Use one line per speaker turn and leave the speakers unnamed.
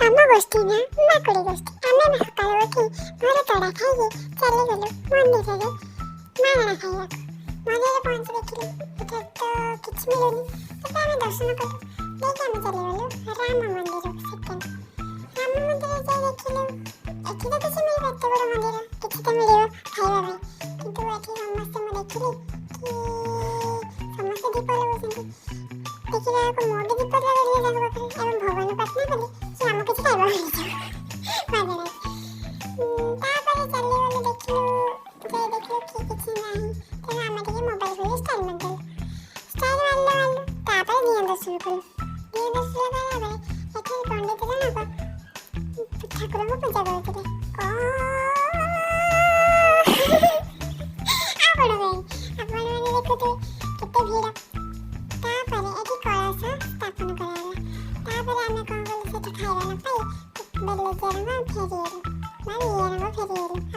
ତମ ଗୋଷ୍ଠୀ ନା ମାକୁଡ଼ି ଗୋଷ୍ଠୀ। ଆମେ ସକାଳୁ ଉଠି ଘର ତଡ଼ା ଖାଇକି ଚାଲିଗଲୁ ମନ୍ଦିରରେ ମାଗଣା ଖାଇବାକୁ। ମନ୍ଦିରରେ ପହଞ୍ଚି ଦେଖିଲୁ ଏଠାରେ ତ କିଛି ମିଳୁନି। ତେବେ ଆମେ ଦର୍ଶନ କଲୁ। ଦେଇକି ଆମେ ଚାଲିଗଲୁ ରାମ ମନ୍ଦିର ସେକେଣ୍ଡ। ରାମ ମନ୍ଦିରରେ ଯାଇ ଦେଖିଲୁ ଏଠି ତ କିଛି ମିଳିବ, ଏତେ ବଡ଼ ମନ୍ଦିର କିଛି ତ ମିଳିବ ଖାଇବା ପାଇଁ। କିନ୍ତୁ ଏଠି ସମସ୍ତେ ମୁଁ ଦେଖିଲି କି ସମସ୍ତେ ଦୀପ ଲଗାଉଛନ୍ତି। ଦେଖିଲା ବେଳକୁ ମୁଁ ବି ଦୀପ ଲଗାଇଲି ତାଙ୍କ ପାଖରେ ଏବଂ ଭଗବାନ ପ୍ରାର୍ଥନା କଲି କି ଆମକୁ କିଛି ଖାଇବା ମିଳିଯିବ ମାଗଣାରେ। ତାପରେ ଚାଲିଗଲୁ ଦେଖିଲୁ କି କିଛି ନାହିଁ। ତେଣୁ ଆମେ ଟିକେ ମୋବାଇଲ ଖୋଲି ଷ୍ଟାଇଲ୍ ମାରିଦେଲୁ। ଷ୍ଟାଇଲ୍ ମାରିଲୁ ତାପରେ ଦିଅଁ ଦର୍ଶନ କଲୁ। ଦିଅଁ ଦର୍ଶନ କଲା ପରେ ଏଠି ପଣ୍ଡିତ ଜଣକ ଠାକୁରଙ୍କୁ ପୂଜା କରୁଥିଲେ। ଆପଣମାନେ ଦେଖୁଥିବେ କେତେ ଭିଡ଼। ତାପରେ ଏଠି କଳସ ସ୍ଥାପନ କରାଗଲା। ତାପରେ ଆମେ କ'ଣ କଲୁ, ସେଠି ଖାଇବା ନ ପାଇ ବେଲଜ୍ୟା ରଙ୍ଗ ଫେରିଗଲୁ ବା ଇଏ ରଙ୍ଗ ଫେରିଗଲୁ।